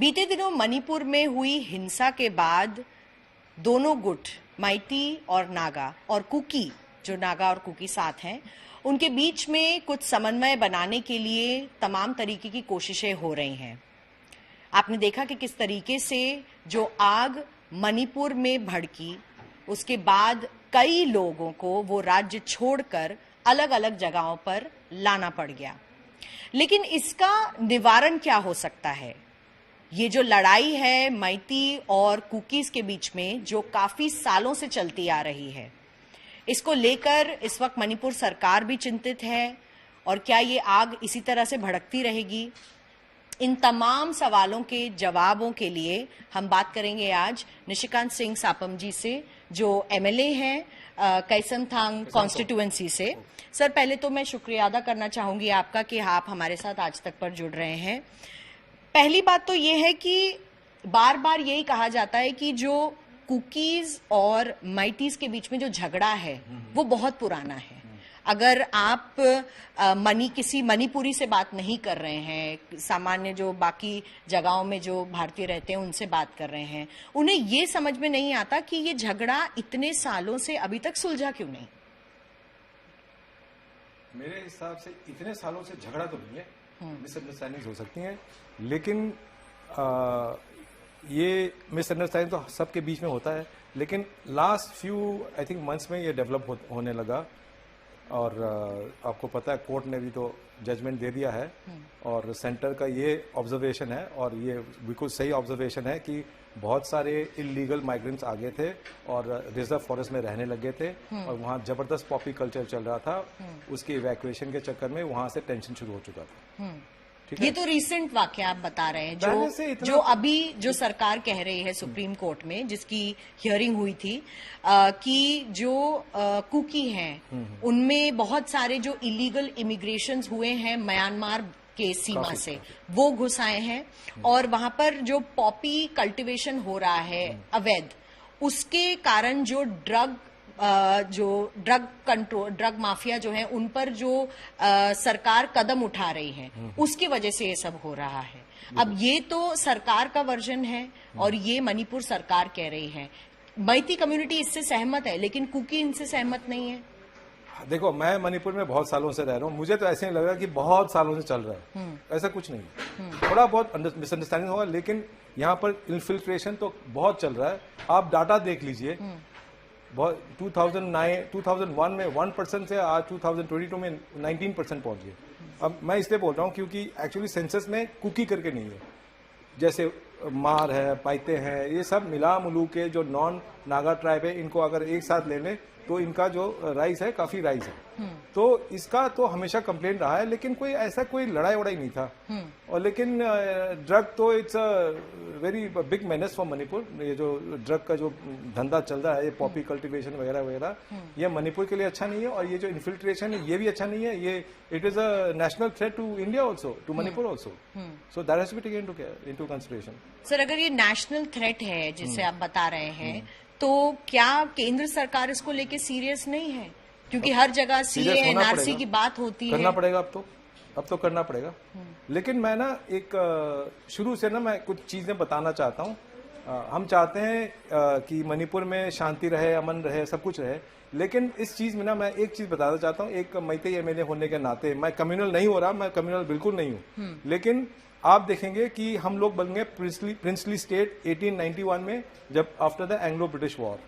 बीते दिनों मणिपुर में हुई हिंसा के बाद दोनों गुट माइती और नागा और कुकी, जो नागा और कुकी साथ हैं, उनके बीच में कुछ समन्वय बनाने के लिए तमाम तरीके की कोशिशें हो रही हैं। आपने देखा कि किस तरीके से जो आग मणिपुर में भड़की, उसके बाद कई लोगों को वो राज्य छोड़कर अलग अलग जगहों पर लाना पड़ गया। लेकिन इसका निवारण क्या हो सकता है? ये जो लड़ाई है माइती और कुकीज के बीच में, जो काफी सालों से चलती आ रही है, इसको लेकर इस वक्त मणिपुर सरकार भी चिंतित है। और क्या ये आग इसी तरह से भड़कती रहेगी? इन तमाम सवालों के जवाबों के लिए हम बात करेंगे आज निशिकांत सिंह सापम जी से, जो एमएलए हैं कैसनथांग कॉन्स्टिट्यूएंसी से। सर, पहले तो मैं शुक्रिया अदा करना चाहूंगी आपका कि आप हमारे साथ आज तक पर जुड़ रहे हैं। पहली बात तो ये है कि बार बार यही कहा जाता है कि जो कुकीज और माइटीज के बीच में जो झगड़ा है वो बहुत पुराना है। अगर आप किसी मणिपुरी से बात नहीं कर रहे हैं, सामान्य जो बाकी जगहों में जो भारतीय रहते हैं उनसे बात कर रहे हैं, उन्हें ये समझ में नहीं आता कि ये झगड़ा इतने सालों से अभी तक सुलझा क्यों नहीं। मेरे हिसाब से इतने सालों से झगड़ा तो नहीं है, मिसअंडरस्टैंडिंग हो सकती हैं, लेकिन ये मिसअंडरस्टैंडिंग तो सबके बीच में होता है। लेकिन last few I think months में ये डेवलप होने लगा। और आपको पता है कोर्ट ने भी तो जजमेंट दे दिया है, और सेंटर का ये ऑब्जर्वेशन है, और ये बिल्कुल सही ऑब्जर्वेशन है कि बहुत सारे इलीगल माइग्रेंट्स आ गए थे और रिजर्व फॉरेस्ट में रहने लगे थे, और वहाँ जबरदस्त पॉपी कल्चर चल रहा था। उसके इवैक्यूएशन के चक्कर में वहाँ से टेंशन शुरू हो चुका था। ये तो रिसेंट वाकया आप बता रहे हैं, जो अभी जो सरकार कह रही है सुप्रीम कोर्ट में, जिसकी हियरिंग हुई थी, कि जो कुकी हैं उनमें बहुत सारे जो इलीगल इमिग्रेशंस हुए हैं म्यांमार के सीमा से, वो घुस आए हैं, और वहां पर जो पॉपी कल्टीवेशन हो रहा है अवैध, उसके कारण जो ड्रग माफिया जो है उन पर जो सरकार कदम उठा रही है, उसकी वजह से ये सब हो रहा है। अब ये तो सरकार का वर्जन है और ये मणिपुर सरकार कह रही है। माइती कम्युनिटी इससे सहमत है, लेकिन कुकी इनसे सहमत नहीं है। देखो, मैं मणिपुर में बहुत सालों से रह रहा हूँ, मुझे तो ऐसे नहीं लग रहा कि बहुत सालों से चल रहा है। ऐसा कुछ नहीं है, थोड़ा बहुत मिसअंडरस्टैंडिंग होगा, लेकिन यहाँ पर इन्फिल्ट्रेशन तो बहुत चल रहा है। आप डाटा देख लीजिए, 2001 में 1% से आज 2022 में 19% पहुंच गए। अब मैं इसलिए बोल रहा हूँ क्योंकि एक्चुअली सेंसस में कुकी करके नहीं है, जैसे मार है, पाइते हैं, ये सब मिला मुलू के जो नॉन नागा ट्राइब है, इनको अगर एक साथ ले लें तो इनका जो राइस है काफी राइस है। तो इसका तो हमेशा कंप्लेंट रहा है, लेकिन कोई ऐसा कोई लड़ाई वड़ाई नहीं था। और लेकिन ड्रग तो it's a very big menace for Manipur. ये जो ड्रग का जो धंधा चल रहा है, ये पॉपी कल्टीवेशन वगैरह वगैरह, ये मणिपुर के लिए अच्छा नहीं है। और ये जो इन्फिल्ट्रेशन है ये भी अच्छा नहीं है। ये it is a national threat to India also, to Manipur also. So that has to be taken into consideration. Sir, अगर ये नेशनल थ्रेट है जिसे आप बता रहे हैं, तो क्या केंद्र सरकार इसको लेके सीरियस नहीं है? क्योंकि हर जगह सीए एनआरसी की बात होती है। करना पड़ेगा अब तो करना पड़ेगा। लेकिन मैं ना एक शुरू से ना मैं कुछ चीजें बताना चाहता हूँ। हम चाहते हैं कि मणिपुर में शांति रहे, अमन रहे, सब कुछ रहे। लेकिन इस चीज में ना मैं एक चीज बताना चाहता हूँ। एक मैतेई एमएलए होने के नाते मैं कम्युनल नहीं हो रहा, मैं कम्युनल बिल्कुल नहीं हूँ। लेकिन आप देखेंगे कि हम लोग बन गए प्रिंसली स्टेट 1891 में, जब after the Anglo British war.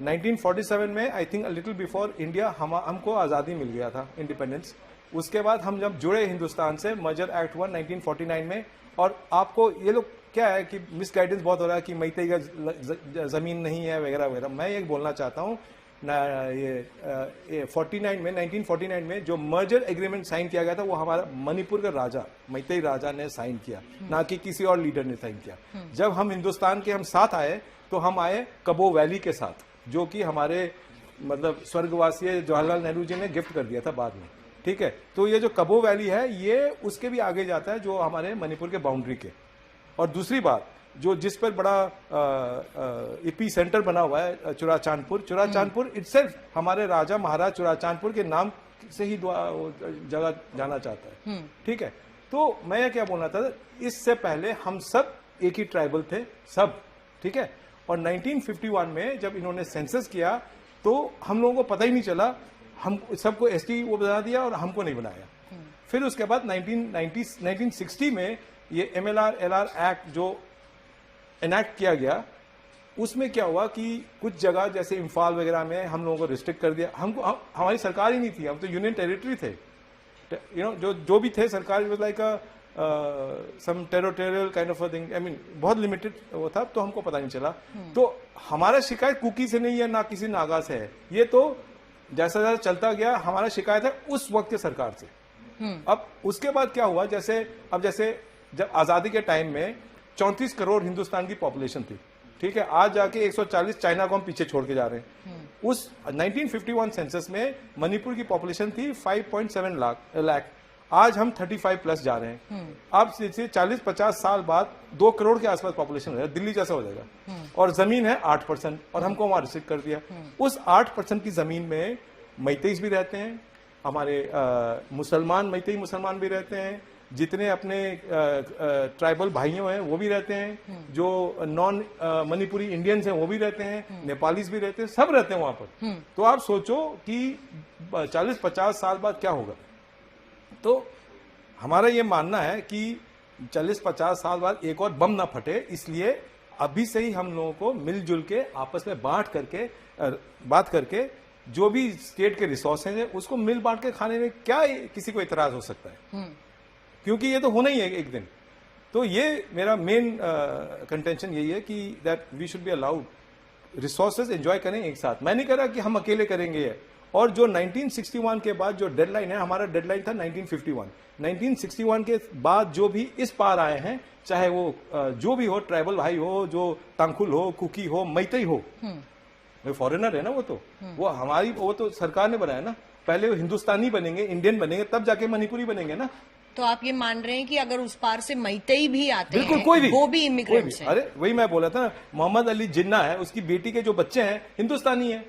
1947 में I think a little before India हमको आज़ादी मिल गया था, इंडिपेंडेंस। उसके बाद हम जब जुड़े हिंदुस्तान से, मर्जर एक्ट हुआ 1949 में। और आपको ये लोग क्या है कि मिसगाइडेंस बहुत हो रहा है कि मैतेई का जमीन नहीं है वगैरह वगैरह। मैं ये बोलना चाहता हूँ ना, ये 1949 में जो मर्जर एग्रीमेंट साइन किया गया था, वो हमारा मणिपुर का राजा, मैतेई राजा ने साइन किया, ना कि किसी और लीडर ने साइन किया। जब हम हिंदुस्तान के हम साथ आए तो हम आए कबो वैली के साथ, जो कि हमारे मतलब स्वर्गवासी जवाहरलाल नेहरू जी ने गिफ्ट कर दिया था बाद में। ठीक है, तो ये जो कबो वैली है ये उसके भी आगे जाता है, जो हमारे मणिपुर के बाउंड्री के। और दूसरी बात, जो जिस पर बड़ा इपी सेंटर बना हुआ है, चुराचांदपुर इटसेल्फ हमारे राजा महाराज चुराचांदपुर के नाम से ही जगह जाना चाहता है। ठीक है, तो मैं क्या बोलना था, इससे पहले हम सब एक ही ट्राइबल थे सब, ठीक है। और 1951 में जब इन्होंने सेंसस किया तो हम लोगों को पता ही नहीं चला, हम सबको एसटी वो बना दिया और हमको नहीं बनाया। फिर उसके बाद 1960 में ये MLR LR एक्ट जो एनैक्ट किया गया, उसमें क्या हुआ कि कुछ जगह जैसे इम्फाल वगैरह में हम लोगों को रिस्ट्रिक्ट कर दिया। हमारी सरकार ही नहीं थी, हम तो यूनियन टेरिटरी थे, जो भी थे सरकार was like some territorial kind of a thing, I mean बहुत लिमिटेड वो था, तो हमको पता नहीं चला। तो हमारा शिकायत कुकी से नहीं है, ना किसी नागा से है, ये तो जैसा जैसा चलता गया हमारा शिकायत है उस वक्त के सरकार से। अब उसके बाद क्या हुआ, जैसे जब आजादी के टाइम में 34 करोड़ हिंदुस्तान की पॉपुलेशन थी, ठीक है, आज जाके 140 चाइना को हम पीछे छोड़ के जा रहे हैं। उस 1951 सेंसस में मणिपुर की पॉपुलेशन थी 5.7 लाख, आज हम 35 प्लस जा रहे हैं। अब से 40-50 साल बाद 2 करोड़ के आसपास पॉपुलेशन हो जाएगा, दिल्ली जैसा हो जाएगा, और जमीन है 8%, और हमको वहां रिस्ट्रिक्ट कर दिया। उस 8% की जमीन में मैतेईस भी रहते हैं, हमारे मुसलमान मैतेई मुसलमान भी रहते हैं, जितने अपने ट्राइबल भाइयों हैं वो भी रहते हैं, जो नॉन मणिपुरी इंडियंस हैं वो भी रहते हैं, नेपालीज भी रहते हैं, सब रहते हैं वहां पर। तो आप सोचो कि 40-50 साल बाद क्या होगा। तो हमारा ये मानना है कि 40-50 साल बाद एक और बम ना फटे, इसलिए अभी से ही हम लोगों को मिलजुल के आपस में बात करके जो भी स्टेट के रिसोर्सेज है उसको मिल बांट के खाने में क्या किसी को इतराज हो सकता है, क्योंकि ये तो होना ही है एक दिन। तो ये मेरा मेन कंटेंशन यही है कि that we should be allowed resources enjoy करें एक साथ। मैं नहीं कह रहा कि हम अकेले करेंगे, और जो 1961 के बाद जो डेडलाइन है, हमारा डेडलाइन था 1961 के बाद जो भी इस पार आए हैं, चाहे वो जो भी हो, ट्राइबल भाई हो, जो तांखुल हो, कुकी हो, मैतेई हो, वो फॉरेनर है ना, वो तो सरकार ने बनाया ना। पहले वो हिंदुस्तानी बनेंगे, इंडियन बनेंगे, तब जाके मणिपुरी बनेंगे ना। तो आप ये मान रहे हैं कि अगर उस पार से मैतेई भी आते बिल्कुल, हैं, कोई भी, वो भी इमिग्रेंट्स हैं। अरे वही मैं बोला था, मोहम्मद अली जिन्ना है, उसकी बेटी के जो बच्चे हैं हिंदुस्तानी है,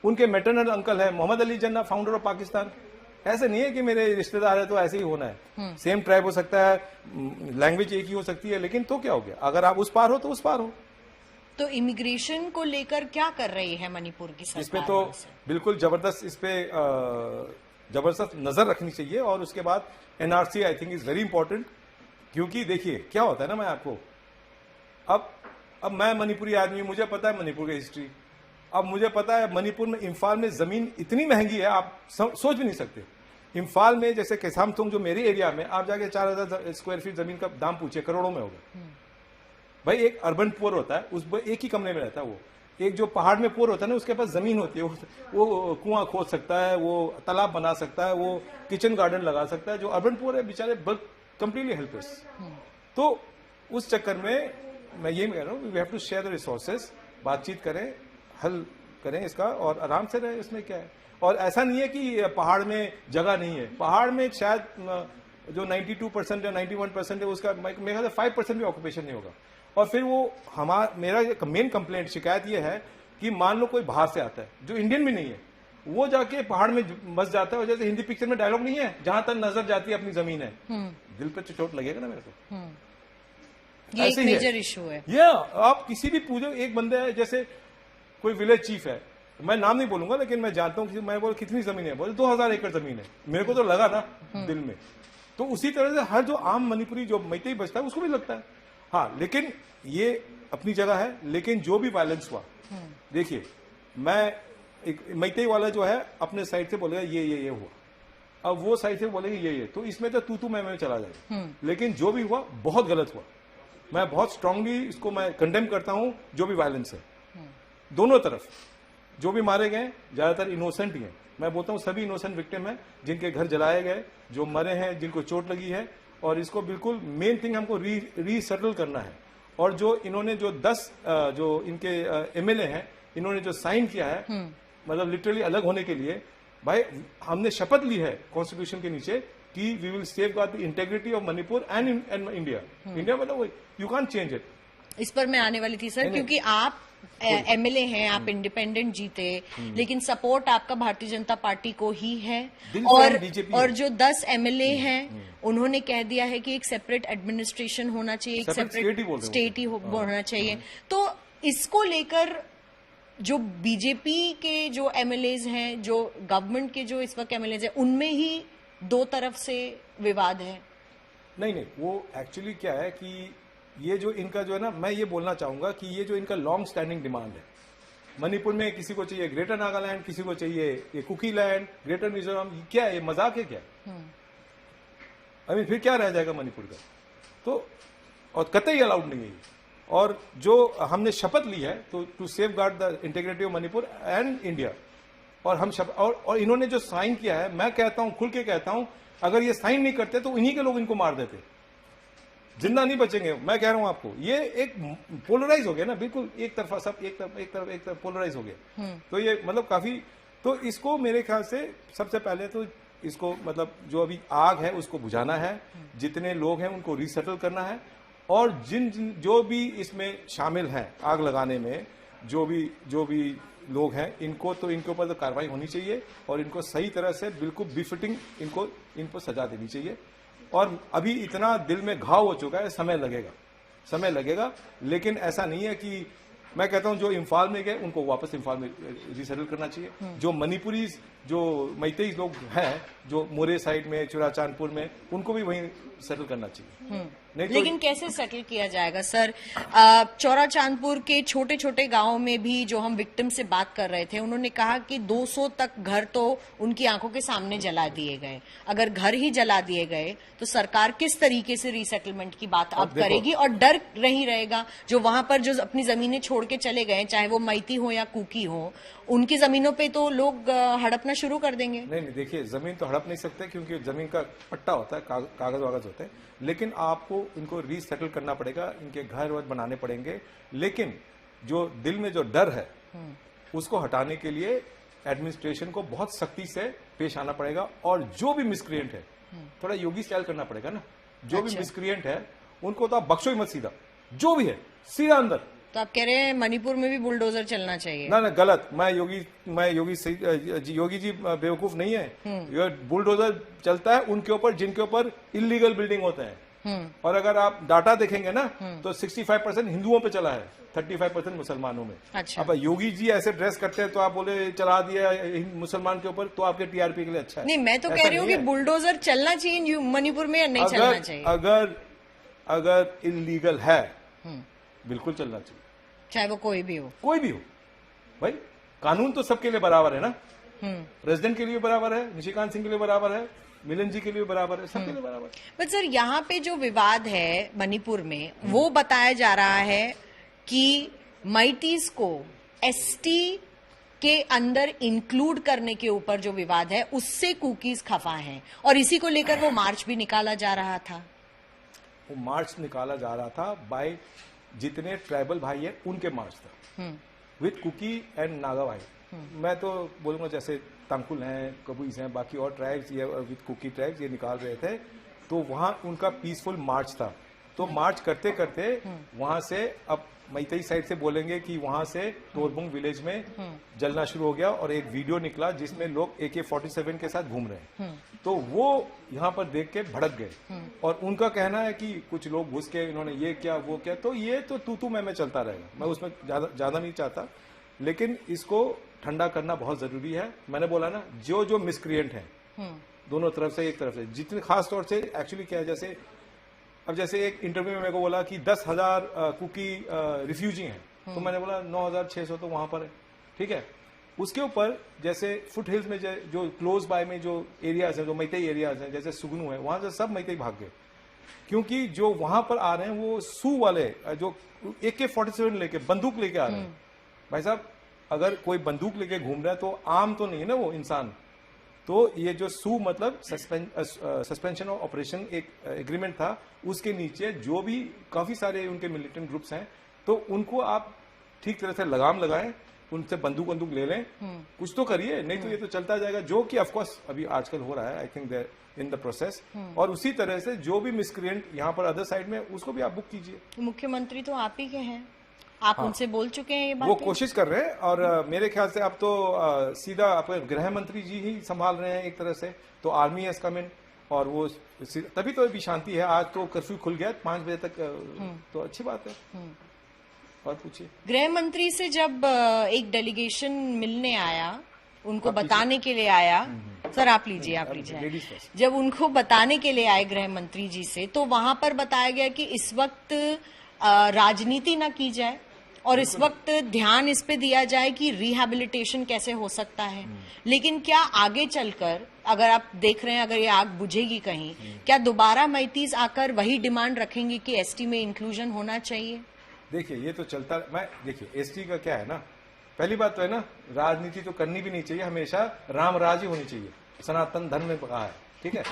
उनके मैटरनल अंकल है मोहम्मद अली जिन्ना, फाउंडर ऑफ पाकिस्तान। ऐसे नहीं है कि मेरे रिश्तेदार है तो ऐसे ही होना है, सेम ट्राइब हो सकता है, लैंग्वेज एक ही हो सकती है, लेकिन तो क्या हो गया, अगर आप उस पार हो तो उस पार हो। तो इमिग्रेशन को लेकर क्या कर रही है मणिपुर की सरकार? इसमें तो बिल्कुल जबरदस्त, इस पे जबरदस्त नजर रखनी चाहिए। और उसके बाद NRC I think is very important, क्योंकि देखिए क्या होता है ना, मैं आपको अब मैं मणिपुरी आदमी, मुझे पता है मणिपुर की हिस्ट्री। अब मुझे पता है मणिपुर में, इम्फाल में जमीन इतनी महंगी है आप सोच भी नहीं सकते। इम्फाल में जैसे केसामथुंग जो मेरी एरिया में, आप जाके 4000 स्क्वायर फीट जमीन का दाम पूछिए, करोड़ों में होगा। भाई एक अर्बन पुअर होता है, उस एक ही कमरे में रहता है वो। एक जो पहाड़ में पुअर होता है ना, उसके पास जमीन होती है, वो कुआं खोद सकता है, वो तालाब बना सकता है, वो किचन गार्डन लगा सकता है। जो अर्बन पुअर है बेचारे कंप्लीटली हेल्पलेस। तो उस चक्कर में मैं ये कह रहा हूँ, we have to share the resources, बातचीत करें, हल करें इसका, और आराम से रहे, इसमें क्या है। और ऐसा नहीं है कि पहाड़ में जगह नहीं है, पहाड़ में शायद जो 92% या 91% है, उसका मेरे ख्याल से 5% भी ऑक्यूपेशन नहीं होगा। और फिर वो मेरा मेन कंप्लेंट, शिकायत ये है कि मान लो कोई बाहर से आता है जो इंडियन भी नहीं है, वो जाके पहाड़ में बस जाता है, और जैसे हिंदी पिक्चर में डायलॉग नहीं है, जहां तक नजर जाती है अपनी जमीन है, दिल पे तो चोट लगेगा ना मेरे को। ये एक मेजर इशू है। आप किसी भी पूछो, एक बंदे है, जैसे कोई विलेज चीफ है, मैं नाम नहीं बोलूंगा, लेकिन मैं जानता हूँ, मैं बोल कितनी जमीन है, बोले 2000 एकड़ जमीन है। मेरे को तो लगा ना दिल में। तो उसी तरह से हर जो आम मणिपुरी जो मैतेई बचता है उसको भी लगता है। हाँ, लेकिन ये अपनी जगह है, लेकिन जो भी वायलेंस हुआ, देखिए मैं एक मैतेई वाला जो है अपने साइड से बोलेगा ये हुआ, अब वो साइड से बोलेगा ये, तो इसमें तो तू मैं चला जाएगा। लेकिन जो भी हुआ बहुत गलत हुआ, मैं बहुत स्ट्रांगली इसको मैं कंडेम करता हूं। जो भी वायलेंस है दोनों तरफ, जो भी मारे गए ज्यादातर इनोसेंट ही हैं। मैं बोलता हूं सभी इनोसेंट विक्टिम हैं, जिनके घर जलाए गए, जो मरे हैं, जिनको चोट लगी है, और इसको बिल्कुल मेन थिंग हमको रीसेटल करना है। और जो इन्होंने जो 10 जो इनके MLA हैं, इन्होंने जो साइन किया है, मतलब लिटरली अलग होने के लिए, भाई हमने शपथ ली है कॉन्स्टिट्यूशन के नीचे कि we will safeguard the integrity of Manipur and India. India मतलब यू कांट चेंज इट। इस पर मैं आने वाली थी सर, क्योंकि आप एमएलए हैं, आप इंडिपेंडेंट जीते, लेकिन सपोर्ट आपका भारतीय जनता पार्टी को ही है। और जो 10 एमएलए हैं उन्होंने कह दिया है कि एक सेपरेट एडमिनिस्ट्रेशन होना चाहिए, एक सेपरेट स्टेट ही होना चाहिए। तो इसको लेकर जो बीजेपी के जो एमएलएज हैं, जो गवर्नमेंट के जो इस वक्त एमएलएज हैं, उनमें ही दो तरफ से विवाद है। नहीं, वो एक्चुअली क्या है कि ये जो इनका जो है ना, मैं ये बोलना चाहूंगा कि ये जो इनका लॉन्ग स्टैंडिंग डिमांड है, मणिपुर में किसी को चाहिए ग्रेटर नागालैंड, किसी को चाहिए ये कुकी लैंड, ग्रेटर मिजोरम, क्या है, ये मजाक है क्या? फिर क्या रह जाएगा मणिपुर का? तो और कतई अलाउड नहीं है ये। और जो हमने शपथ ली है तो to safeguard the integrity of Manipur and India, और हम और इन्होंने जो साइन किया है, मैं कहता हूं, खुल के कहता हूं, अगर ये साइन नहीं करते तो इन्हीं के लोग इनको मार देते, जिंदा नहीं बचेंगे। मैं कह रहा हूं आपको, ये एक पोलराइज हो गया ना, बिल्कुल एक तरफा, सब एक तरफ पोलराइज हो गया। तो ये मतलब काफी, तो इसको मेरे ख्याल से सबसे पहले तो इसको मतलब जो अभी आग है उसको बुझाना है, जितने लोग हैं उनको रीसेटल करना है, और जो भी इसमें शामिल हैं आग लगाने में, जो भी लोग हैं, इनको तो इनके ऊपर तो कार्रवाई होनी चाहिए, और इनको सही तरह से बिल्कुल बिफिटिंग इनको सजा देनी चाहिए। और अभी इतना दिल में घाव हो चुका है, समय लगेगा, लेकिन ऐसा नहीं है कि मैं कहता हूं जो इम्फाल में गए उनको वापस इम्फाल में रिसेटल करना चाहिए। जो मणिपुरी, जो मैतेई लोग हैं, जो मोरे साइड में, चुराचांदपुर में, उनको भी वहीं सेटल करना चाहिए। नहीं तो लेकिन कैसे सेटल किया जाएगा सर? चौराचांदपुर के छोटे छोटे गांवों में भी जो हम विक्टिम से बात कर रहे थे, उन्होंने कहा कि 200 तक घर तो उनकी आंखों के सामने जला दिए गए। अगर घर ही जला दिए गए तो सरकार किस तरीके से रीसेटलमेंट की बात अब करेगी? और डर नहीं रहेगा जो वहां पर जो अपनी जमीनें छोड़ के चले गए, चाहे वो मैती हो या कुकी हो, उनकी जमीनों पे तो लोग हड़पना शुरू कर देंगे। नहीं, देखिए, जमीन तो हड़प नहीं सकते, क्योंकि जमीन का पट्टा होता है, कागज वागज होते हैं, लेकिन आपको इनको रीसेटल करना पड़ेगा, इनके घर वर बनाने पड़ेंगे। लेकिन जो दिल में जो डर है उसको हटाने के लिए एडमिनिस्ट्रेशन को बहुत सख्ती से पेश आना पड़ेगा, और जो भी मिसक्रिएंट है, थोड़ा योगी स्टाइल करना पड़ेगा ना, जो भी मिसक्रिएंट है उनको तो आप बख्शो ही मत, सीधा जो भी है सीधा अंदर। तो आप कह रहे हैं मणिपुर में भी बुलडोजर चलना चाहिए? ना, गलत। योगी जी बेवकूफ नहीं है। बुलडोजर चलता है उनके ऊपर जिनके ऊपर इलीगल बिल्डिंग होते हैं, और अगर आप डाटा देखेंगे ना तो 65% हिंदुओं पे चला है, 35% मुसलमानों में। अच्छा। अब योगी जी ऐसे ड्रेस करते हैं तो आप बोले चला दिया मुसलमान के ऊपर, तो आपके टीआरपी के लिए अच्छा है। नहीं, मैं तो कह रही हूँ कि बुलडोजर चलना चाहिए मणिपुर में या नहीं चलना चाहिए? अगर इलीगल है बिल्कुल चलना चाहिए, चाहे वो कोई भी हो भाई। कानून तो सबके लिए बराबर है ना, प्रेसिडेंट के लिए बराबर है, निशिकांत सिंह के लिए बराबर है, मिलन जी के लिए बराबर है, सबके लिए बराबर है। बट सर, यहाँ पे जो विवाद है मणिपुर में, वो बताया जा रहा है कि मैतीज को एसटी के अंदर इंक्लूड करने के ऊपर जो विवाद है, उससे कुकीज खफा हैं, और इसी को लेकर वो मार्च भी निकाला जा रहा था। वो मार्च निकाला जा रहा था बाय जितने ट्राइबल भाई है उनके मार्च था, विद कुकी एंड नागा भाई। मैं तो बोलूंगा जैसे तंकुल हैं, कबूईस हैं, बाकी और ट्राइब्स ये विद कुकी ट्राइब्स ये निकाल रहे थे, तो वहां उनका पीसफुल मार्च था। तो मार्च करते करते वहां से, अब मैतेई साइड से बोलेंगे कि वहां से तोरबुंग विलेज में जलना शुरू हो गया, और एक वीडियो निकला जिसमें लोग AK-47 के साथ घूम रहे हैं। तो वो यहाँ पर देख के भड़क गए, और उनका कहना है कि कुछ लोग घुस के इन्होंने ये क्या वो क्या, तो ये तो तू मैं चलता रहेगा। मैं उसमें ज्यादा नहीं चाहता, लेकिन इसको ठंडा करना बहुत जरूरी है। मैंने बोला ना, जो मिसक्रिएंट है दोनों तरफ से, एक तरफ से, जितने खास तौर से एक्चुअली क्या है, जैसे एक इंटरव्यू में मेरे को बोला कि 10,000 कुकी रिफ्यूजी हैं, तो मैंने बोला 9,600 तो वहां पर है, ठीक है। उसके ऊपर जैसे फुट हिल्स में जो क्लोज बाय में जो एरियाज हैं, जो मैतेई एरियाज हैं, जैसे सुगनू है, वहां से सब मैतेई भाग गए, क्योंकि जो वहां पर आ रहे हैं वो सू वाले, जो AK-47 लेके बंदूक लेके आ रहे हैं। भाई साहब, अगर कोई बंदूक लेके घूम रहा है तो आम तो नहीं है ना वो इंसान। तो ये जो सू मतलब सस्पेंशन ऑफ ऑपरेशन एक एग्रीमेंट था, उसके नीचे जो भी काफी सारे उनके मिलिटेंट ग्रुप्स हैं, तो उनको आप ठीक तरह से लगाम लगाएं, उनसे बंदूक ले लें, कुछ तो करिए, नहीं तो ये तो चलता जाएगा, जो कि ऑफकोर्स अभी आजकल हो रहा है। I think there in the process. और उसी तरह से जो भी मिसक्रिएंट यहाँ पर अदर साइड में, उसको भी आप बुक कीजिए। मुख्यमंत्री तो आप ही के हैं, आप उनसे बोल चुके हैं ये बात? वो कोशिश कर रहे हैं, और मेरे ख्याल से अब तो सीधा अपने गृह मंत्री जी ही संभाल रहे हैं एक तरह से, तो आर्मी हैज कम इन, और वो तभी तो अभी शांति है। आज तो कर्फ्यू खुल गया 5 बजे तक, तो अच्छी बात है। और पूछिए। गृह मंत्री से जब एक डेलीगेशन मिलने आया, उनको बताने के लिए आया, सर आप लीजिए। जब उनको बताने के लिए आए गृह मंत्री जी से, तो वहां पर बताया गया कि इस वक्त राजनीति ना की जाए और इस वक्त ध्यान इस पे दिया जाए कि रिहैबिलिटेशन कैसे हो सकता है। लेकिन क्या आगे चलकर, अगर आप देख रहे हैं, अगर ये आग बुझेगी कहीं, क्या दोबारा मैतीज आकर वही डिमांड रखेंगे कि एसटी में इंक्लूजन होना चाहिए? देखिए ये तो चलता, देखिए एसटी का क्या है ना, पहली बात तो है ना, राजनीति तो करनी भी नहीं चाहिए, हमेशा राम राज ही होनी चाहिए, सनातन धर्म में कहा है, ठीक है।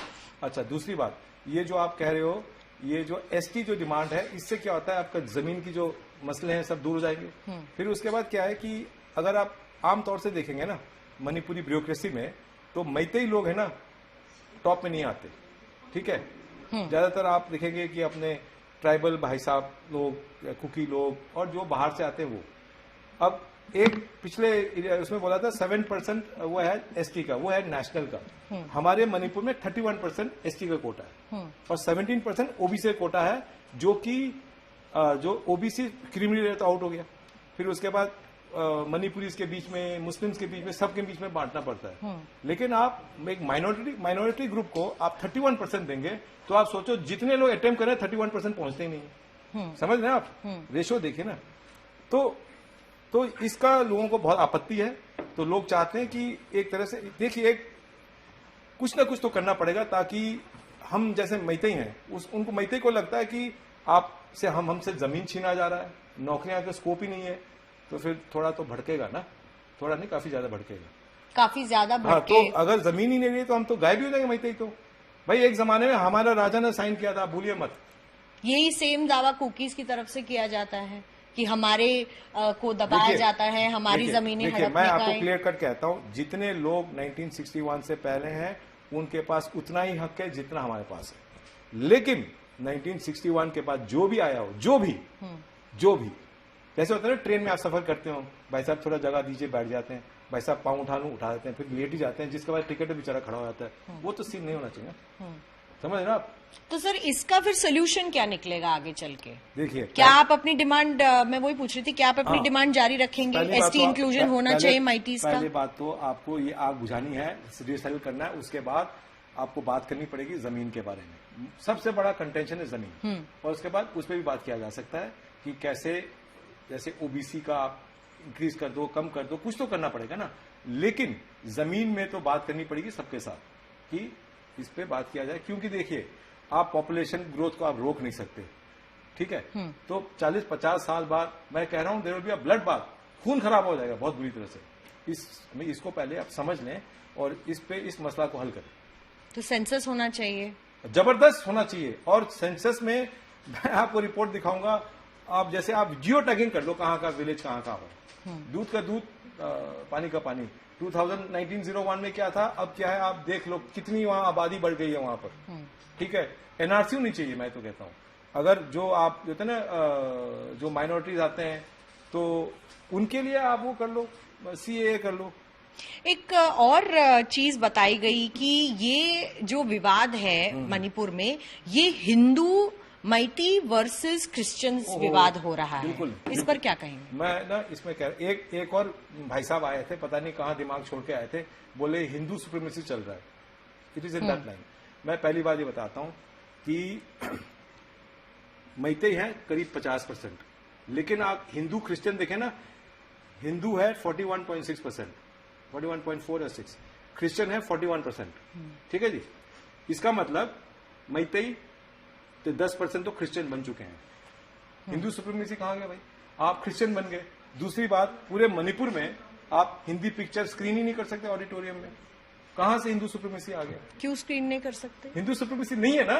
अच्छा, दूसरी बात, ये जो आप कह रहे हो, ये जो एसटी जो डिमांड है, इससे क्या होता है, आपका जमीन की जो मसले हैं सब दूर हो जाएंगे। फिर उसके बाद क्या है कि अगर आप आमतौर से देखेंगे ना मणिपुरी ब्यूरोक्रेसी में, तो मैतेई लोग है ना टॉप में नहीं आते, ठीक है। ज्यादातर आप देखेंगे कि अपने ट्राइबल भाई साहब लोग, कुकी लोग, और जो बाहर से आते हैं वो। अब एक पिछले उसमें बोला था 7% वो है एसटी का, वो है नेशनल का। हमारे मणिपुर में 31% एसटी का कोटा है और 17% ओबीसी का कोटा है, जो कि जो ओबीसी क्रिमिनल रेट आउट हो गया। फिर उसके बाद मणिपुरीज के बीच में, मुस्लिम्स के बीच में, सबके बीच में बांटना पड़ता है। लेकिन आप एक माइनॉरिटी ग्रुप को आप 31% देंगे, तो आप सोचो जितने लोग अटेम्प्ट कर रहे हैं 31% पहुंचते ही नहीं। समझ रहे हैं आप, रेशो देखिए ना। तो इसका लोगों को बहुत आपत्ति है। तो लोग चाहते हैं कि एक तरह से देखिए, कुछ ना कुछ तो करना पड़ेगा, ताकि हम जैसे मैतेई हैं, उनको मैतेई को लगता है कि आपसे हमसे जमीन छीना जा रहा है, नौकरियां का स्कोप ही नहीं है, तो फिर थोड़ा तो भड़केगा ना, थोड़ा नहीं काफी ज्यादा भड़केगा, काफी ज्यादा भड़के। तो अगर जमीन ही नहीं रही तो हम तो गायब ही हो जाएंगे मैतेई। तो भाई एक जमाने में हमारा राजा ने साइन किया था, भूलिए मत। यही सेम दावा कुकीज की तरफ से किया जाता है कि हमारे को दबाया जाता है, हमारी जमीनें हड़पने का। मैं आपको क्लियर कट कहता हूं, जितने लोग 1961 से पहले हैं उनके पास उतना ही हक है जितना हमारे पास है। लेकिन 1961 के बाद जो भी आया हो, जो भी जैसे होता है ना, ट्रेन में आप सफर करते हो, भाई साहब थोड़ा जगह दीजिए, बैठ जाते हैं, भाई साहब पाँव उठा देते हैं, फिर लेट ही जाते हैं, जिसके बाद टिकट बेचारा खड़ा हो जाता है। वो तो सीन नहीं होना चाहिए, समझ रहे आप। तो सर इसका फिर सोल्यूशन क्या निकलेगा आगे चल के? देखिए, क्या आप अपनी डिमांड, मैं वही पूछ रही थी, क्या आप अपनी डिमांड जारी रखेंगे? एसटी इंक्लूजन होना चाहिए माइटीज का। पहली बात तो आपको ये आग बुझानी है, रिसेटल करना है, उसके बाद आपको बात करनी पड़ेगी जमीन के बारे में। सबसे बड़ा कंटेंशन है जमीन, और उसके बाद उस पर भी बात किया जा सकता है कि कैसे, जैसे ओबीसी का आप इंक्रीज कर दो, कम कर दो, कुछ तो करना पड़ेगा ना। लेकिन जमीन में तो बात करनी पड़ेगी सबके साथ कि इस पे बात किया जाए, क्योंकि देखिए आप पॉपुलेशन ग्रोथ को आप रोक नहीं सकते, ठीक है। तो 40-50 साल बाद मैं कह रहा हूं there will be a bloodbath, खून खराब हो जाएगा बहुत बुरी तरह से। इसको पहले आप समझ लें और इस मसला को हल करें। तो सेंसस होना चाहिए, जबरदस्त होना चाहिए। और सेंसस में मैं आपको रिपोर्ट दिखाऊंगा, आप जैसे आप जियो टैगिंग कर लो, कहाँ का विलेज कहाँ का हो, दूध का दूध, पानी का पानी। 1901 में क्या था, अब क्या है, आप देख लो कितनी वहां आबादी बढ़ गई है वहां पर, ठीक है। एनआरसी होनी चाहिए, मैं तो कहता हूं। अगर जो आप जो ना जो माइनॉरिटीज आते हैं, तो उनके लिए आप वो कर लो, सीएए कर लो। एक और चीज बताई गई कि ये जो विवाद है मणिपुर में, ये हिंदू मैती वर्सेस क्रिश्चियंस विवाद हो रहा है। इस पर क्या कहेंगे? मैं ना इसमें एक और भाई साहब आए थे, पता नहीं कहाँ दिमाग छोड़ के आए थे, बोले हिंदू सुप्रीमेसी चल रहा है, it is in that line. मैं पहली बात ये बताता हूं कि मैतेई हैं करीब 50%, लेकिन आप हिंदू क्रिश्चियन देखें ना, हिंदू है 41.6%, 41.4 या 6, क्रिश्चियन है 41%, ठीक है जी। इसका मतलब मैतेई तो 10% तो क्रिश्चियन बन चुके हैं। हिंदू सुप्रीमेसी कहाँ गया भाई? आप क्रिश्चियन बन गए। दूसरी बात, पूरे मणिपुर में आप हिंदी पिक्चर स्क्रीन ही नहीं कर सकते ऑडिटोरियम में, कहां से हिंदू सुप्रीमेसी आ गया? क्यों स्क्रीन नहीं कर सकते? हिंदू सुप्रीमेसी नहीं है ना।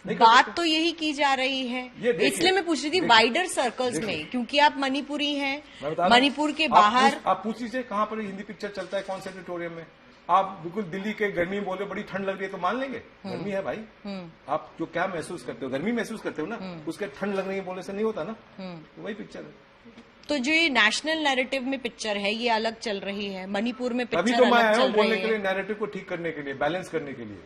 बात तो यही की जा रही है, इसलिए मैं पूछ रही थी वाइडर सर्कल्स में, क्योंकि आप मणिपुरी हैं, मणिपुर के बाहर आप पूछ लीजिए कहाँ पर हिंदी पिक्चर चलता है, कौन से ऑडिटोरियम में। आप बिल्कुल दिल्ली के गर्मी में बोले बड़ी ठंड लग रही है तो मान लेंगे, गर्मी है भाई। आप जो क्या महसूस करते हो, गर्मी महसूस करते हो ना, उसके ठंड लगने के बोलने से नहीं होता ना, तो वही पिक्चर है। तो जो ये नेशनल नैरेटिव में पिक्चर है ये अलग चल रही है, मणिपुर में पिक्चर अभी तो मैं अलग आया चल हूँ रही बोलने के लिए, है। नैरेटिव को ठीक करने के लिए, बैलेंस करने के लिए।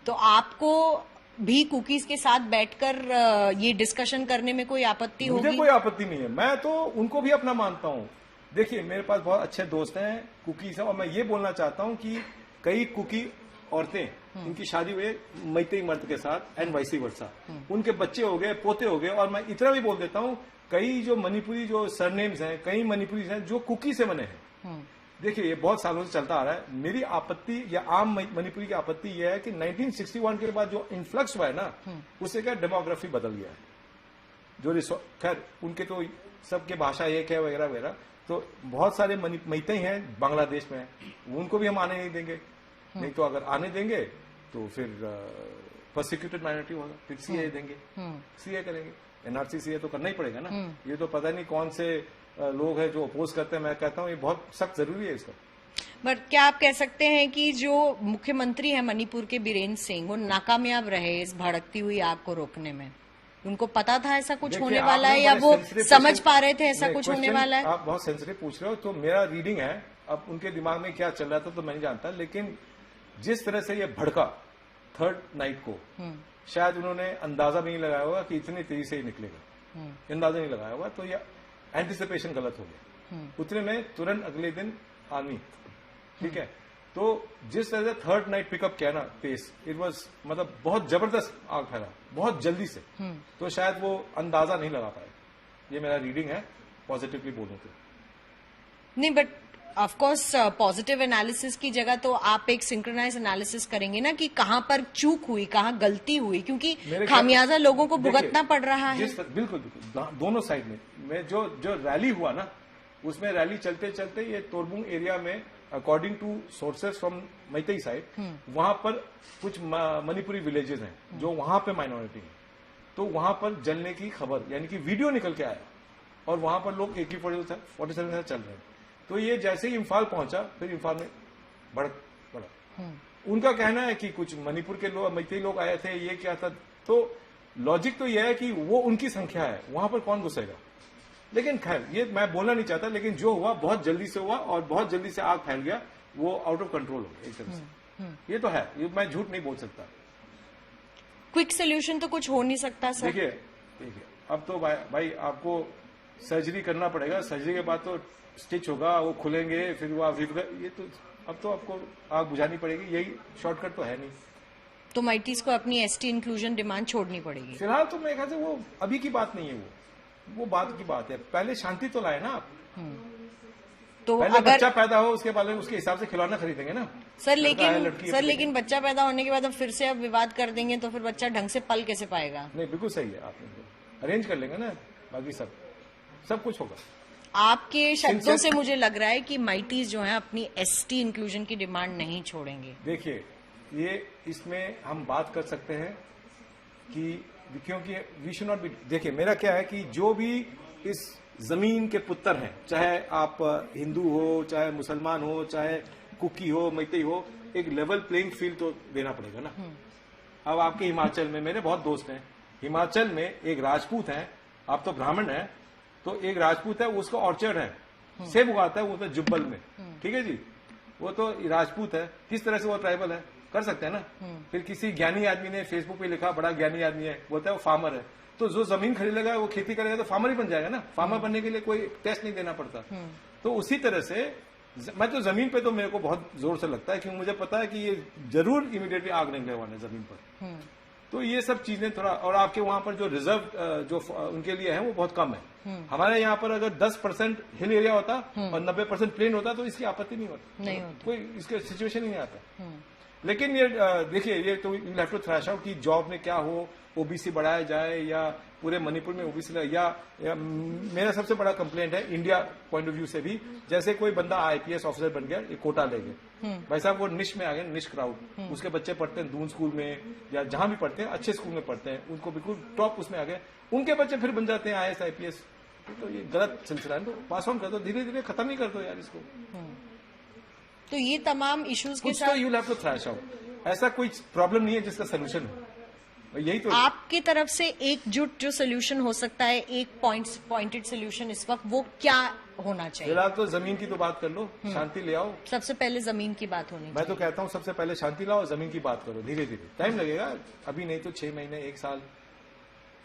तो आपको भी कुकीज के साथ बैठकर ये डिस्कशन करने में कोई आपत्ति होगी? मुझे कोई आपत्ति नहीं है, मैं तो उनको भी अपना मानता हूँ। देखिए मेरे पास बहुत अच्छे दोस्त हैं कुकीज हैं, और मैं ये बोलना चाहता हूँ कि कई कुकी औरतें, इनकी शादी हुई मैतेई मर्द के साथ एंड वाइसी वर्सा, उनके बच्चे हो गए, पोते हो गए। और मैं इतना भी बोल देता हूँ, कई जो मणिपुरी जो सरनेम्स हैं, कई मणिपुरी हैं जो कुकी से बने हैं। देखिए ये बहुत सालों से चलता आ रहा है। मेरी आपत्ति या आम मणिपुरी की आपत्ति यह है कि 1961 के बाद जो इन्फ्लक्स हुआ है ना, उससे क्या डेमोग्राफी बदल गया है। जो खैर उनके तो सबके भाषा एक है वगैरह वगैरह, तो बहुत सारे मैतेई हैं बांग्लादेश में, उनको भी हम आने नहीं देंगे। नहीं तो अगर आने देंगे तो फिर प्रोसिक्यूटेड माइनॉरिटी होगा, फिर सीए देंगे, सीए करेंगे, एनआरसी सीए तो करना ही पड़ेगा ना। ये तो पता नहीं कौन से लोग हैं जो अपोज करते हैं। मैं कहता हूँ ये बहुत सख्त जरूरी है इसका। बट क्या आप कह सकते हैं कि जो मुख्यमंत्री है मणिपुर के बीरेंद्र सिंह, वो नाकामयाब रहे इस भड़कती हुई आग को रोकने में? उनको पता था ऐसा कुछ होने वाला है, या वो समझ पा रहे थे ऐसा कुछ होने वाला है? आप बहुत सेंसिटिव पूछ रहे हो, तो मेरा रीडिंग है, अब उनके दिमाग में क्या चल रहा था तो मैं नहीं जानता, लेकिन जिस तरह से ये भड़का थर्ड नाइट को, शायद उन्होंने अंदाजा भी नहीं लगाया होगा कि इतनी तेजी से ही निकलेगा, अंदाजा नहीं लगाया होगा, तो ये एंटिसिपेशन गलत हो गया। उतने में तुरंत अगले दिन आर्मी, ठीक है, तो जिस तरह से थर्ड नाइट पिकअप किया ना पेस, इट वाज मतलब बहुत जबरदस्त आग फैला बहुत जल्दी से, तो शायद वो अंदाजा नहीं लगा पाए। ये मेरा रीडिंग है, पॉजिटिवली बोलूं तो। नहीं, but of course positive analysis की जगह तो आप एक सिंक्रोनाइज एनालिसिस करेंगे ना कि कहां पर चूक हुई, कहां गलती हुई, क्योंकि खामियाजा लोगों को भुगतना पड़ रहा है। बिल्कुल बिल्कुल, दोनों साइड में जो रैली हुआ ना, उसमें रैली चलते चलते ये तोरबुंग एरिया में, according to sources from Meitei side, वहां पर कुछ मणिपुरी विलेजेस हैं जो वहां पे माइनॉरिटी है, तो वहां पर जलने की खबर, यानी कि वीडियो निकल के आया, और वहां पर लोग AK-47 से चल रहे हैं। तो ये जैसे ही इम्फाल पहुंचा, फिर इम्फाल में भड़क पड़ा। उनका कहना है कि कुछ मणिपुर के लोग, मैतेई लोग आए थे, ये क्या था। तो लॉजिक तो यह है कि वो उनकी संख्या है, वहां पर कौन घुसेगा। लेकिन खैर ये मैं बोलना नहीं चाहता, लेकिन जो हुआ बहुत जल्दी से हुआ और बहुत जल्दी से आग फैल गया, वो आउट ऑफ कंट्रोल हो गया एक तरह से। ये तो है, ये मैं झूठ नहीं बोल सकता। क्विक सोल्यूशन तो कुछ हो नहीं सकता सर? देखिए अब तो भाई आपको सर्जरी करना पड़ेगा, सर्जरी के बाद तो स्टिच होगा, वो खुलेंगे, फिर वो ये तो अब तो आपको आग बुझानी पड़ेगी, यही शॉर्टकट तो है नहीं। तो माइटीज को अपनी ST इंक्लूजन डिमांड छोड़नी पड़ेगी फिलहाल तो मेरे ख्याल से वो अभी की बात नहीं है, वो बात की बात है। पहले शांति तो लाए ना आप, तो पहले अगर बच्चा पैदा हो उसके बाद उसके हिसाब से खिलौना खरीदेंगे ना सर। लेकिन बच्चा पैदा होने के बाद अब फिर से अब विवाद कर देंगे तो फिर बच्चा ढंग से पल कैसे पाएगा? नहीं, बिल्कुल सही है, आपने अरेंज कर लेंगे ना, बाकी सब कुछ होगा। आपके शब्दों से मुझे लग रहा है कि माइटीज जो है अपनी ST इंक्लूजन की डिमांड नहीं छोड़ेंगे। देखिए ये इसमें हम बात कर सकते हैं कि क्योंकि वी शुड नॉट बी, देखिए मेरा क्या है कि जो भी इस जमीन के पुत्र हैं, चाहे आप हिंदू हो, चाहे मुसलमान हो, चाहे कुकी हो, मैतेई हो, एक लेवल प्लेइंग फील्ड तो देना पड़ेगा ना। अब आपके हिमाचल में, मेरे बहुत दोस्त हैं हिमाचल में, एक राजपूत हैं, आप तो ब्राह्मण हैं, तो एक राजपूत है, उसका ऑर्चर्ड है, सेब उगाता है, वो तो जुब्बल में, ठीक है जी, वो तो राजपूत है। किस तरह से वो ट्राइबल है, कर सकते हैं ना। फिर किसी ज्ञानी आदमी ने फेसबुक पे लिखा, बड़ा ज्ञानी आदमी है, बोलता है वो फार्मर है, तो जो जमीन खरीदेगा वो खेती करेगा तो फार्मर ही बन जाएगा ना। फार्मर बनने के लिए कोई टेस्ट नहीं देना पड़ता। तो उसी तरह से मैं तो जमीन पे तो मेरे को बहुत जोर से लगता है, क्योंकि मुझे पता है कि ये जरूर इमीडिएटली आग नहीं लगवाने जमीन पर। तो ये सब चीजें थोड़ा, और आपके वहां पर जो रिजर्व जो उनके लिए है वो बहुत कम है। हमारे यहाँ पर अगर 10% हिल एरिया होता और 90% प्लेन होता तो इसकी आपत्ति नहीं होती, कोई इसका सिचुएशन ही नहीं आता। लेकिन ये देखिए, ये तो you have to thrash out कि जॉब में क्या हो, OBC बढ़ाया जाए या पूरे मणिपुर में ओबीसी या मेरा सबसे बड़ा कंप्लेंट है इंडिया पॉइंट ऑफ व्यू से भी, जैसे कोई बंदा आईपीएस ऑफिसर बन गया, ये कोटा ले गए, भाई साहब वो निश में आ गए, निश क्राउड, उसके बच्चे पढ़ते हैं दून स्कूल में या जहां भी पढ़ते हैं, अच्छे स्कूल में पढ़ते हैं, उनको बिल्कुल टॉप उसमें आ गए, उनके बच्चे फिर बन जाते हैं आईएएस आईपीएस। तो ये गलत सिलसिला है, तो पास ऑन कर दो, धीरे धीरे खत्म ही कर दो यार इसको। तो ये तमाम इश्यूज के साथ you have to thrash out. ऐसा कोई प्रॉब्लम नहीं है जिसका सोल्यूशन हो, यही तो आपकी तरफ से एकजुट जो सोल्यूशन हो सकता है, एक पॉइंटेड सोल्यूशन इस वक्त, वो क्या होना चाहिए? फिलहाल तो जमीन की तो बात कर लो, शांति ले आओ। सबसे पहले जमीन की बात होनी चाहिए। मैं तो कहता हूँ सबसे पहले शांति लाओ, जमीन की बात करो, धीरे धीरे टाइम लगेगा, अभी नहीं तो 6 महीने 1 साल,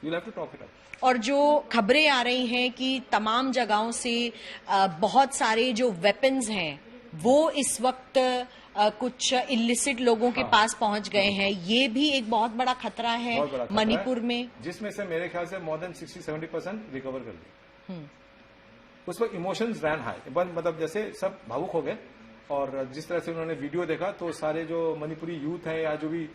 you have to talk it up. और जो खबरें आ रही हैं कि तमाम जगहों से बहुत सारे जो वेपन्स हैं वो इस वक्त कुछ इलिसिट लोगों के पास पहुंच गए हैं, ये भी एक बहुत बड़ा खतरा है मणिपुर में, जिसमें से मेरे ख्याल से मोर देन 60-70% रिकवर कर लिया। उस पर इमोशंस रैन हाई, मतलब जैसे सब भावुक हो गए, और जिस तरह से उन्होंने वीडियो देखा तो सारे जो मणिपुरी यूथ हैं या जो भी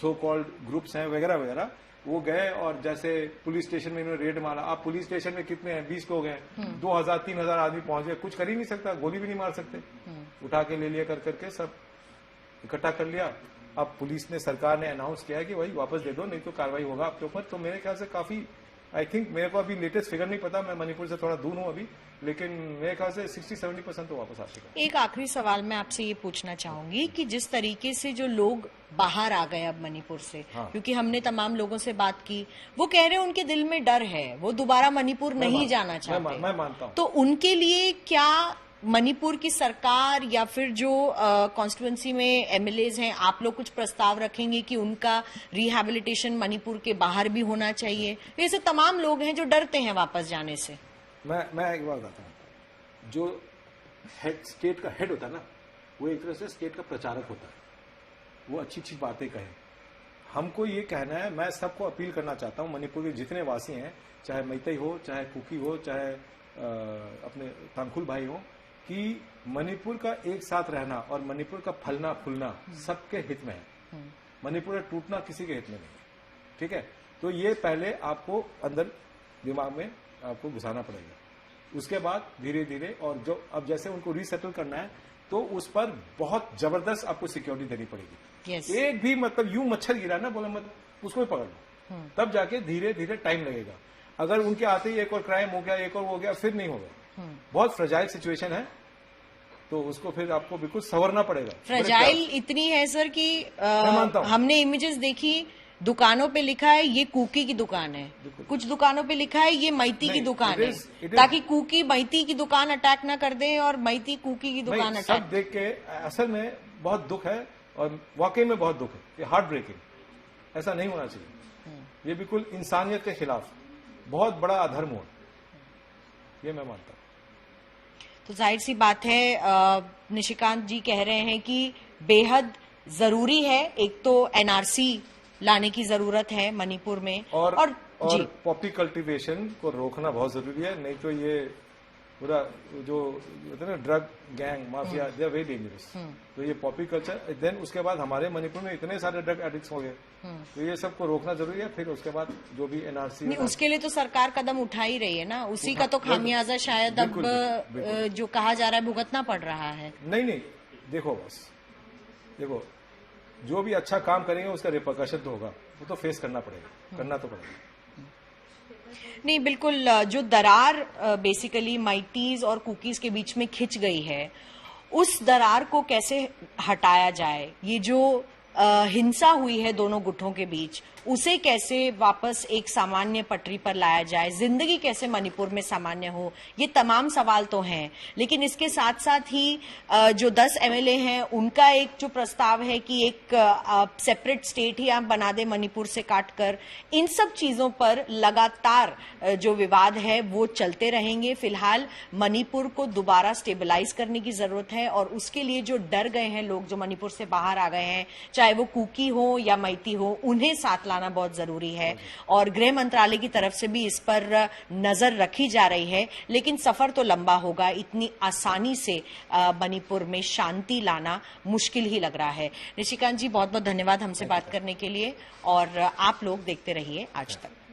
सो कॉल्ड ग्रुप्स हैं वगैरह वगैरह, वो गए और जैसे पुलिस स्टेशन में इन्होंने रेड मारा। आप पुलिस स्टेशन में कितने हैं, 20 लोग हैं, 2000-3000 आदमी पहुंच गए, कुछ कर ही नहीं सकता, गोली भी नहीं मार सकते, उठा के ले लिया, करके सब इकट्ठा कर लिया। अब पुलिस ने, सरकार ने अनाउंस किया है कि भाई वापस दे दो, नहीं तो कार्रवाई होगा आपके ऊपर। तो मेरे ख्याल से काफी, आई थिंक, मेरे को अभी लेटेस्ट फिगर नहीं पता, मैं मणिपुर से थोड़ा दूर हूं अभी, लेकिन मेरे ख्याल से 60-70% तो वापस आ चुका है। एक आखिरी सवाल मैं आपसे ये पूछना चाहूंगी कि जिस तरीके से जो लोग बाहर आ गए अब मणिपुर से, क्योंकि हमने तमाम लोगों से बात की, वो कह रहे हैं उनके दिल में डर है, वो दोबारा मणिपुर नहीं जाना चाहते। मैं मानता हूं। तो उनके लिए क्या मणिपुर की सरकार या फिर जो कॉन्स्टिट्यूएंसी में एमएलएज हैं, आप लोग कुछ प्रस्ताव रखेंगे कि उनका रिहैबिलिटेशन मणिपुर के बाहर भी होना चाहिए? ऐसे तमाम लोग हैं जो डरते हैं वापस जाने से। मैं एक बात बताता हूँ, जो स्टेट का हेड होता है ना, वो एक तरह से स्टेट का प्रचारक होता है, वो अच्छी अच्छी बातें कहे। हमको ये कहना है, मैं सबको अपील करना चाहता हूँ, मणिपुर के जितने वासी हैं, चाहे मैतेई हो, चाहे कुकी हो, चाहे अपने तांखुल भाई हो, कि मणिपुर का एक साथ रहना और मणिपुर का फलना फूलना सबके हित में है। मणिपुर का टूटना किसी के हित में नहीं, ठीक है? तो ये पहले आपको अंदर दिमाग में आपको घुसाना पड़ेगा, उसके बाद धीरे धीरे, और जो अब जैसे उनको रीसेटल करना है तो उस पर बहुत जबरदस्त आपको सिक्योरिटी देनी पड़ेगी। एक भी मतलब यूं मच्छर गिरा ना, बोला मत उसको भी पकड़ लो, तब जाके धीरे धीरे टाइम लगेगा। अगर उनके आते ही एक और क्राइम हो गया, एक और हो गया, फिर नहीं होगा। बहुत फ्रेजाइल सिचुएशन है, तो उसको फिर आपको बिल्कुल संवरना पड़ेगा। फ्रेजाइल इतनी है सर कि हमने इमेजेस देखी, दुकानों पे लिखा है ये कुकी की दुकान है, कुछ दुकानों पे लिखा है ये मैती की दुकान है, ताकि कुकी मैती की दुकान अटैक ना कर दे और मैती कुकी की दुकान अटैक। सब देख के असल में बहुत दुख है, और वाकई में बहुत दुख है, ये हार्ट ब्रेकिंग, ऐसा नहीं होना चाहिए, ये बिल्कुल इंसानियत के खिलाफ बहुत बड़ा अधर्म हो, ये मैं मानता हूँ। तो जाहिर सी बात है, निशिकांत जी कह रहे हैं कि बेहद जरूरी है, एक तो एनआरसी लाने की जरूरत है मणिपुर में, और पॉपी कल्टीवेशन को रोकना बहुत जरूरी है, नहीं तो ये पूरा जो होता है ना drug gang mafia, they are very dangerous. तो ये पॉपी कल्चर, देन उसके बाद हमारे मणिपुर में इतने सारे ड्रग एडिक्ट्स हो गए, तो ये सबको रोकना जरूरी है। फिर उसके बाद जो भी एनआरसी, उसके लिए तो सरकार कदम उठा ही रही है ना, उसी का तो खामियाजा शायद अब जो कहा जा रहा है भुगतना पड़ रहा है। नहीं, देखो बस देखो, जो भी अच्छा काम करेंगे उसका रिपरकशन तो होगा, वो तो फेस करना पड़ेगा, करना तो पड़ेगा। नहीं, बिल्कुल, जो दरार बेसिकली माइटीज और कुकीज के बीच में खिंच गई है, उस दरार को कैसे हटाया जाए, ये जो हिंसा हुई है दोनों गुटों के बीच, उसे कैसे वापस एक सामान्य पटरी पर लाया जाए, जिंदगी कैसे मणिपुर में सामान्य हो, ये तमाम सवाल तो हैं। लेकिन इसके साथ साथ ही जो 10 एमएलए हैं, उनका एक जो प्रस्ताव है कि एक सेपरेट स्टेट ही आप बना दे मणिपुर से काटकर, इन सब चीजों पर लगातार जो विवाद है वो चलते रहेंगे। फिलहाल मणिपुर को दोबारा स्टेबलाइज करने की जरूरत है, और उसके लिए जो डर गए हैं लोग, जो मणिपुर से बाहर आ गए हैं, चाहे वो कुकी हो या मैती हो, उन्हें साथ लाना बहुत जरूरी है। और गृह मंत्रालय की तरफ से भी इस पर नजर रखी जा रही है, लेकिन सफर तो लंबा होगा, इतनी आसानी से मणिपुर में शांति लाना मुश्किल ही लग रहा है। निशिकांत जी, बहुत बहुत धन्यवाद हमसे बात करने के लिए, और आप लोग देखते रहिए आज तक।